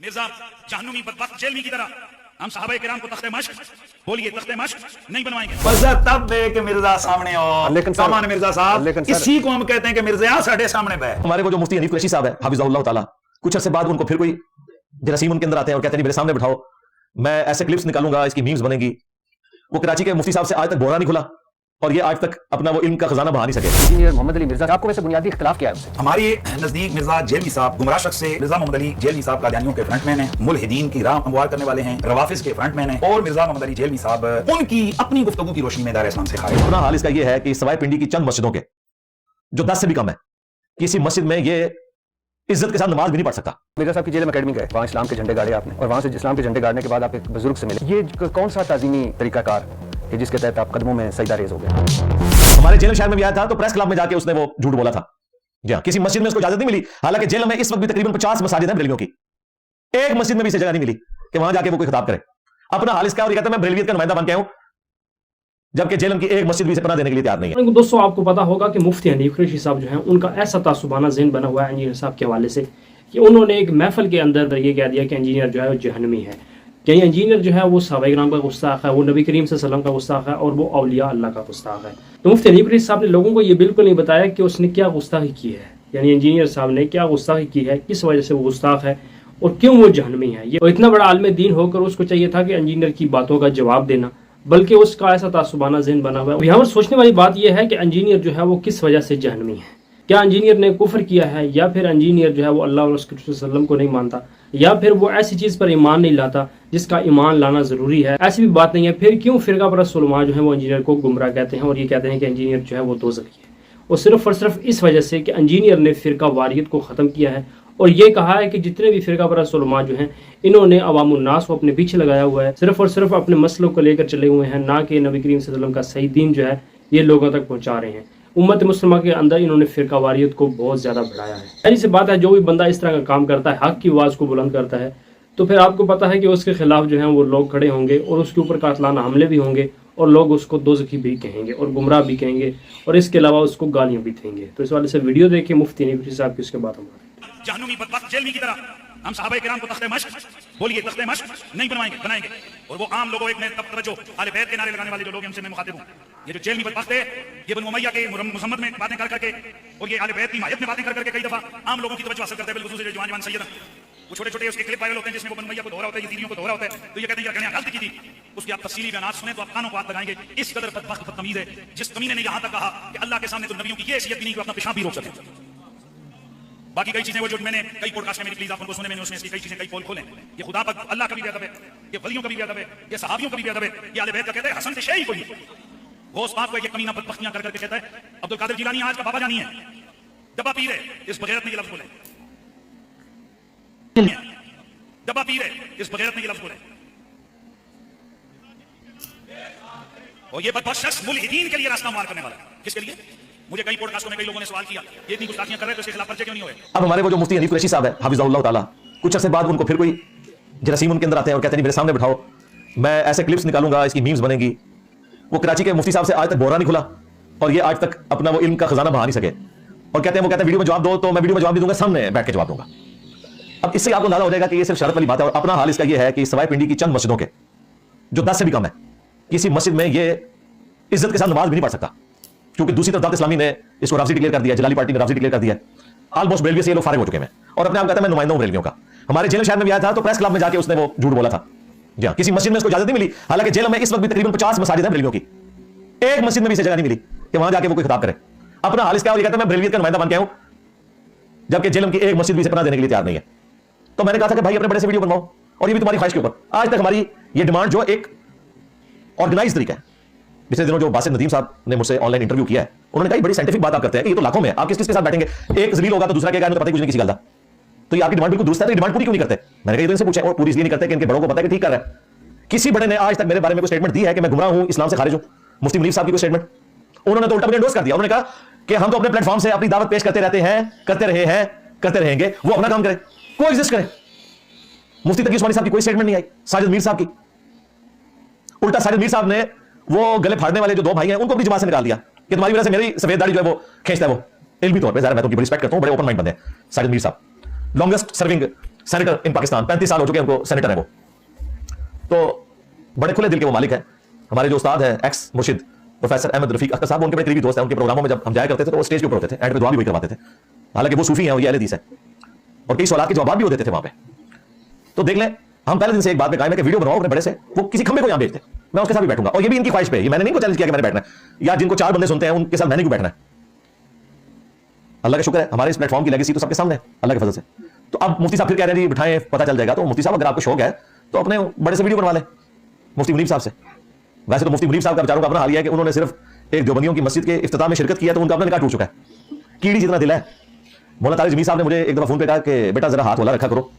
मिर्जा जहन्नुमी बदबख्त जेलवी की तरह हम साहबा किराम को तख्ते मश्क, बोलिए तख्ते मश्क नहीं बनवाएंगे। मजा तब दे कि मिर्जा सामने हो। लेकिन सामान मिर्जा साहब, इसी को हम कहते हैं कि मिर्जा साढ़े सामने बैठ। हमारे को जो मुफ्ती हनीफ कुरैशी साहब है हाफिज़हुल्लाह ताला, कुछ अर्से बाद उनको फिर कोई जरासीम उनके अंदर आते हैं और कहते हैं मेरे सामने बिठाओ, मैं ऐसे क्लिप्स निकालूंगा, इसकी मीम्स बनेगी। वो कराची के मुफ्ती साहब से आज तक बोरा नहीं खुला और ये आज तक अपना वो इल्म का खजाना बहा नहीं सके। इंजीनियर मोहम्मद अली मिर्जा, आपको वैसे बुनियादी इख्तिलाफ क्या है? हमारे नजदीक मिर्जा जेलवी साहब गुमराह शख्स से, मिर्जा मोहम्मद अली जेलवी साहब कादियानियों के फ्रंटमैन हैं, मुल्हिदीन की राह हमवार करने वाले हैं, रवाफिज के फ्रंटमैन हैं, और मिर्जा मोहम्मद अली जेलवी साहब उनकी अपनी गुफ्तगू की रोशनी में दायरे इस्लाम से खारिज। अपना हाल इसका ये है कि सवाई पिंडी की चंद मस्जिदों के जो 10 से भी कम है, किसी मस्जिद में ये इज्जत के साथ नमाज भी नहीं पढ़ सकता। मिर्जा साहब की जेल में अकेडमी गए, वहाँ इस्लाम के झंडे गाड़े आपने, और वहाँ से इस्लाम के झंडे गाड़ने के बाद आप एक बुजुर्ग से मिले। ये कौन सा ताजीमी तरीकाकार है जिसके तहत आप कदमों में सजदा रेज हो गया? हमारे जेल शहर में भी आया था तो प्रेस क्लब में जाके उसने वो झूठ बोला था। जी हाँ, किसी मस्जिद में उसको इजाजत नहीं मिली। हालांकि जेल में इस वक्त भी तकरीबन 50 मसाजिद हैं बरेलवियों की, एक मस्जिद में भी इसे जगह नहीं मिली कि वहां जाके वो कोई खिताब करे। अपना हाल इसका और ये कहता है मैं बरेलवियत का नुमाइंदा बन के आऊं, जबकि जेल की एक मस्जिद भी इसे पनाह देने के लिए तैयार नहीं है। दोस्तों, आपको पता होगा कि मुफ्ती हनीफ कुरैशी साहब जो हैं उनका ऐसा तासुबाना ज़हन बना हुआ है इंजीनियर साहब के हवाले से कि उन्होंने एक महफिल के अंदर ये कह दिया कि इंजीनियर जो है वो जहन्नमी है, कि इंजीनियर जो है वो सहाबाए किराम का गुस्ताख है, वो नबी करीम सल्लल्लाहु अलैहि वसल्लम का गुस्ताख है और वो औलिया अल्लाह का गुस्ताख है। तो मुफ्ती हनीफ कुरैशी साहब ने लोगों को ये बिल्कुल नहीं बताया कि उसने क्या गुस्ताखी की है, यानी इंजीनियर साहब ने क्या गुस्ताखी की है, किस वजह से वो गुस्ताख है और क्यों वो जहन्नमी है। ये इतना बड़ा आलिम दीन होकर उसको चाहिए था कि इंजीनियर की बातों का जवाब देना, बल्कि उसका ऐसा तासुबाना ज़हन बना हुआ है। यहाँ पर सोचने वाली बात यह है कि इंजीनियर जो है वो किस वजह से जहन्नमी है। क्या इंजीनियर ने कुफर किया है, या फिर इंजीनियर जो है वो अल्लाह और उसके रसूल सल्लल्लाहु अलैहि वसल्लम को नहीं मानता, या फिर वो ऐसी चीज़ पर ईमान नहीं लाता जिसका ईमान लाना ज़रूरी है। ऐसी भी बात नहीं है। फिर क्यों फ़िरका परस्त उलमा जो है वो इंजीनियर को गुमराह कहते हैं और ये कहते हैं कि इंजीनियर जो है वो दोज़खी है, और सिर्फ इस वजह से कि इंजीनियर ने फ़िरका वारियत को ख़त्म किया है और ये कहा है कि जितने भी फ़िरका परस्त उलमा जो हैं इन्होंने अवामुन्नास को अपने पीछे लगाया हुआ है, सिर्फ और सिर्फ अपने मसलों को लेकर चले हुए हैं, ना कि नबी करीम सल्लल्लाहु अलैहि वसल्लम का सही दीन जो है ये लोगों तक पहुँचा रहे हैं। उम्मत मुस्लिमा के अंदर इन्होंने फ़िरका वारियत को बहुत ज़्यादा बढ़ाया है। ऐसी सी बात है, जो भी बंदा इस तरह का काम करता है, हक़ की आवाज़ को बुलंद करता है, तो फिर आपको पता है कि उसके खिलाफ जो है वो लोग खड़े होंगे और उसके ऊपर कातलाना हमले भी होंगे और लोग उसको दोज़खी भी कहेंगे और गुमराह भी कहेंगे और इसके अलावा उसको गालियाँ भी देंगे। तो इस वाले से वीडियो देखिए मुफ्ती हनीफ कुरैशी साहब की, उसके बाद हमारे जहन्नुमी बदबख्त जेलवी की तरह हम साहबा किराम को तख्ते मश्क, बोलिए तख्ते मश्क नहीं बनाएंगे। और वो आम लोगों, एक मैं तब तवज्जो आले बैत के नारे लगाने वाले जो लोग हमसे मैं मुखातिब हूं, ये जो जेलवी बदबख्त है ये बनु उमैया के मुहम्मद में बातें कर करके और ये आले बैत की हिमायत में बातें कर करके कई दफा आम लोगों की तवज्जो हासिल करते हैं। बिल्कुल जो जवान सैयद वो छोटे-छोटे उसके क्लिप वायरल होते हैं जिसमें वो बनु उमैया को दोहरा होता है, यजीदियों को दोहरा होता है, तो ये कहते हैं यार गलत की थी। उसकी आप तफसीली बयान सुने तो आप कानों को हाथ लगाएंगे। इस कदर बदबख्त बदतमीज है जिस कमीने ने यहां तक कहा कि अल्लाह के सामने तो नबियों की ये हैसियत भी नहीं कि अपना पेशाब भी रोक सके। बाकी कई चीजें वो जो मैंने कई पॉडकास्ट में मेरी प्लीज आप उनको सुने, मैंने उसमें इसकी कई चीजें कई पोल खोले। ये खुदा पर अल्लाह का भी बेअदब है, ये वलियों का भी बेअदब है, ये सहाबियों का भी बेअदब है, ये आले बैत का कहता है हसन से शै ही कोई गौस पाक को ये कमीना बदबख्तियां कर करके कहता है। अब्दुल कादिर जिलानी आज का बाबा जानी है, डब्बा पीर है, इस बगैरत में ये लफ्ज बोले, डब्बा पीर है, इस बगैरत में ये लफ्ज बोले। और ये बदबख्त शख्स मुल्हिदीन के लिए रास्ता मार करने वाला है। किसके लिए? मुझे कई पॉडकास्टों में कई लोगों ने सवाल किया ये इतनी गुस्ताखियां कर रहे हैं तो इसके खिलाफ पर्चे क्यों नहीं हुए? अब हमारे को जो मुफ्ती हनीफ कुरैशी साहब है हाफिज़हुल्लाह ताला, कुछ अर्से बाद उनको फिर कोई जरासीम उनके अंदर आते हैं और कहते हैं मेरे सामने बिठाओ, मैं ऐसे क्लिप्स निकालूंगा, इसकी मीम्स बनेगी। वो कराची के मुफ्ती साहब से आज तक बोरा नहीं खुला और ये आज तक अपना वो इल्म का खजाना बहा नहीं सके और कहते हैं वीडियो में जवाब दो, तो मैं वीडियो में जवाब भी दूंगा, सामने बैठ के जवाब दूंगा। अब इससे आपको अंदाजा हो जाएगा कि ये सिर्फ शरत वाली बात है। और अपना हाल इसका ये है कि सवाई पिंडी की चंद मस्जिदों के जो 10 से भी कम है, किसी मस्जिद में ये इज्जत के साथ नमाज भी नहीं पढ़ सकता, क्योंकि दूसरी तरफ दावत इस्लामी ने इसको राफजी डिक्लेयर कर दिया, जलाली पार्टी ने राफजी डिक्लेयर कर दिया। ऑलमोस्ट बरेलवी से ये लोग फारिग हो चुके हैं और अपने आप कहता है मैं नुमाइंदा हूं बरेलवियों का। हमारे जेल शहर में भी आया था तो प्रेस क्लब में जाके उसने वो झूठ बोला था। जी हाँ, किसी मस्जिद में उसको इजाजत नहीं मिली। हालांकि जेल में इस वक्त भी तकरीबन 50 मसाजिद हैं बरेलवियों की, एक मस्जिद में भी इसे जगह नहीं मिली कि वहां जाके वो कोई खिताब करे। अपना हाल इसका और ये कहता है मैं बरेलवियत का नुमाइंदा बन के आऊं, जबकि जेल की एक मस्जिद भी इसे पनाह देने के लिए तैयार नहीं है। तो मैंने कहा था कि भाई अपने बड़े से वीडियो बनवाओ, और ये भी तुम्हारी ख्वाहिश के ऊपर। आज तक हमारी ये डिमांड जो एक ऑर्गेनाइज तरीका है। पिछले दिनों जो बासित नदीम साहब ने मुझसे ऑनलाइन इंटरव्यू किया है, उन्होंने कहा बड़ी साइंटिफिक बात आप करते हैं कि ये तो लाखों में है, आप किस के साथ बैठेंगे, एक जलील होगा तो दूसरा क्या, तो पता ही कुछ नहीं किसी गल का। तो ये आपकी डिमांड बिल्कुल दुरुस्त है, तो डिमांड पूरी क्यों नहीं करते? मैंने कहा इनसे पूछा, और पूरी इसलिए नहीं करते कि इनके बड़ों को पता है कि ठीक कर रहा है। किसी बड़े ने आज तक मेरे बारे में कोई स्टेटमेंट दी है कि मैं गुमराह हूं, इस्लाम से खारिज हूं? मुफ्ती मुनीफ साहब की कोई स्टेटमेंट? उन्होंने तो उल्टा मुझे एंडोर्स कर दिया। उन्होंने कहा कि हम तो अपने प्लेटफॉर्म से अपनी दावत पेश करते रहते हैं, करते रहे हैं, करते रहेंगे, वो अपना काम करे, को एग्जिस्ट करे। मुफ्ती तकी उस्मानी साहब की कोई स्टेटमेंट नहीं आई, साजिद मीर साहब की। उल्टा साजिद मीर साहब ने वो गले फाड़ने वाले जो दो भाई हैं उनको अपनी जमात से निकाल दिया कि तुम्हारी वजह से मेरी सफेद दाढ़ी जो है वो खींचता है। वो इल्मी तौर पे मैं तो उनकी बड़ी रिस्पेक्ट करता हूं, बड़े ओपन माइंड बंदे हैं साजिद मीर साहब, लॉन्गेस्ट सर्विंग सेनेटर इन पाकिस्तान, 35 साल हो चुके हैं उनको, सेनेटर है वो। तो बड़े खुले दिल के वो मालिक है। हमारे जो उस्ताद है एक्स मुर्शिद प्रोफेसर अहमद रफीक अख्तर साहब, उनके बड़े करीबी दोस्त हैं। उनके प्रोग्रामों में जब हम जाया करते थे तो वो स्टेज के ऊपर होते थे, एंड पे दुआ भी वही करवाते थे। हालांकि वो सूफी हैं और ये अहले हदीस है, और कई सवाल के जवाब भी वो देते थे वहां पे। तो देख लें, हम पहले दिन से एक बात पे कायम है कि वीडियो बनाओ अपने बड़े से, वो किसी खंबे को यहां भेजते, मैं उसके साथ भी बैठूंगा। और ये भी इनकी ख्वाहिश पे, ये मैंने नहीं को चैलेंज किया कि मैंने बैठना है, या जिनको 4 बंदे सुनते हैं उनके साथ मैंने क्यों बैठना है। अल्लाह का शुक्र है, हमारे इस प्लेटफॉर्म की लेगेसी तो सबके सामने है अल्लाह के फजल से। तो अब मुफ्ती साहब फिर कह रहे हैं जी बिठाएं, पता चल जाएगा। तो मुफ्ती साहब अगर आपको शौक है तो अपने बड़े से वीडियो बनवा लें मुफ्ती मुनीब साहब से। वैसे तो मुफ्ती मुनीब साहब का बेचारों का अपना हाल है कि उन्होंने सिर्फ एक देवबंदियों की मस्जिद के इफ्तिताह में शिरकत किया तो उनका अपना निकाह टूट चुका है। कीड़ी जितना दिल है। मौलाना तारिक जमीर साहब ने मुझे एक दफा फोन पे कहा कि बेटा जरा हाथ होला रखा करो।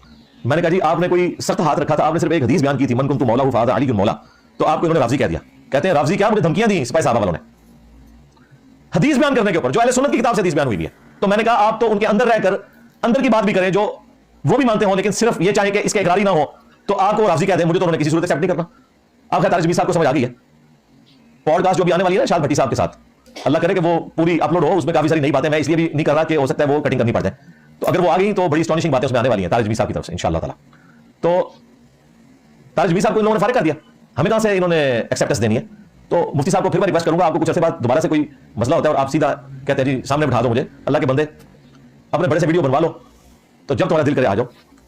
मैंने कहा जी आपने कोई सख्त हाथ रखा था, आपने सिर्फ एक हदीस बयान की थी, मन कुन्तु मौला फाद अली मौला, तो आपको इन्होंने राजी कह दिया। कहते हैं राजी क्या, मुझे धमकियां दी सिपाही साहब वालों ने हदीस बयान करने के ऊपर, जो अहले सुन्नत की किताब से हदीस बयान हुई भी है। तो मैंने कहा आप तो उनके अंदर रहकर अंदर की बात भी करें जो वो भी मानते हो, लेकिन सिर्फ ये चाहे कि इसके इकरारी ना हो तो आपको राजी कहते हैं, मुझे तो उन्होंने किसी सूरत एक्सेप्ट नहीं करना। आप तारिक जमीर साहब को समझ आ गई है। पॉडकास्ट जो भी आने वाली है ना शाद भट्टी साहब के साथ, अल्लाह करे कि वो पूरी अपलोड हो, उसमें काफी सारी नई बातें मैं इसलिए भी नहीं कर रहा कि हो सकता है वो कटिंग करनी पड़ जाए। तो अगर वो आ गई तो बड़ी स्टॉनिशिंग बातें उसमें आने वाली हैं तारिक जमीर साहब की तरफ से इंशाअल्लाह ताला। तो तारिक जमीर साहब को इन लोगों ने फारिग कर दिया, हमें कहां से इन्होंने एक्सेप्टेंस देनी है। तो मुफ्ती साहब को फिर मैं रिक्वेस्ट करूंगा, आपको कुछ अर्से बाद दोबारा से कोई मसला होता है और आप सीधा कहते हैं जी सामने बिठा दो मुझे, अल्लाह के बंदे अपने बड़े से वीडियो बनवा लो, तो जब तुम्हारा दिल करे आ जाओ।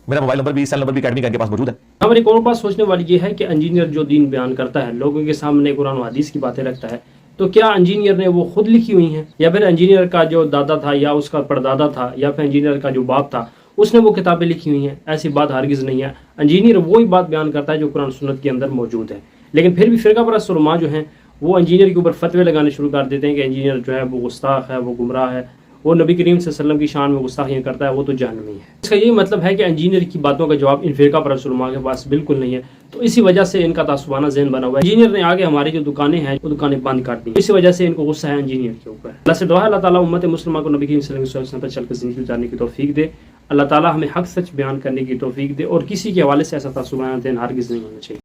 मेरा मोबाइल नंबर भी, सेल नंबर भी अकेडमी का इनके पास मौजूद है। हमारी एक और बात सोचने वाली ये है कि इंजीनियर जो दीन बयान करता है, लोगों के सामने कुरान और हदीस की बातें रखता है, तो क्या इंजीनियर ने वो खुद लिखी हुई हैं, या फिर इंजीनियर का जो दादा था या उसका परदादा था या फिर इंजीनियर का जो बाप था उसने वो किताबें लिखी हुई हैं? ऐसी बात हरगिज़ नहीं है। इंजीनियर वही बात बयान करता है जो कुरान सुन्नत के अंदर मौजूद है। लेकिन फिर भी फिरका परस्त उलमा जो हैं वो इंजीनियर के ऊपर फतवे लगाने शुरू कर देते हैं कि इंजीनियर जो है वो गुस्ताख है, वो गुमराह है, वो नबी करीम सल्लल्लाहु अलैहि वसल्लम की शान में गुस्ताखियाँ करता है, वो तो जहन्नमी है। इसका यही मतलब है कि इंजीनियर की बातों का जवाब इन फिरका परस्त उलमा के पास बिल्कुल नहीं है। तो इसी वजह से इनका तासुबाना ज़हन बना हुआ है। इंजीनियर ने आगे हमारी जो दुकानें हैं वो दुकानें बंद कर दी, इसी वजह से इनको गुस्सा है इंजीनियर के ऊपर। अल्लाह से दुआ है अल्लाह ताला उम्मत मुस्लिमा को नबी करीम सल्लल्लाहु अलैहि वसल्लम पर चलकर ज़िंदगी गुजारने की तौफीक दे। अल्लाह ताला हमें हक सच बयान करने की तौफीक दे और किसी के हवाले से ऐसा तासुबाना ज़हन हरगिज़ नहीं होना चाहिए।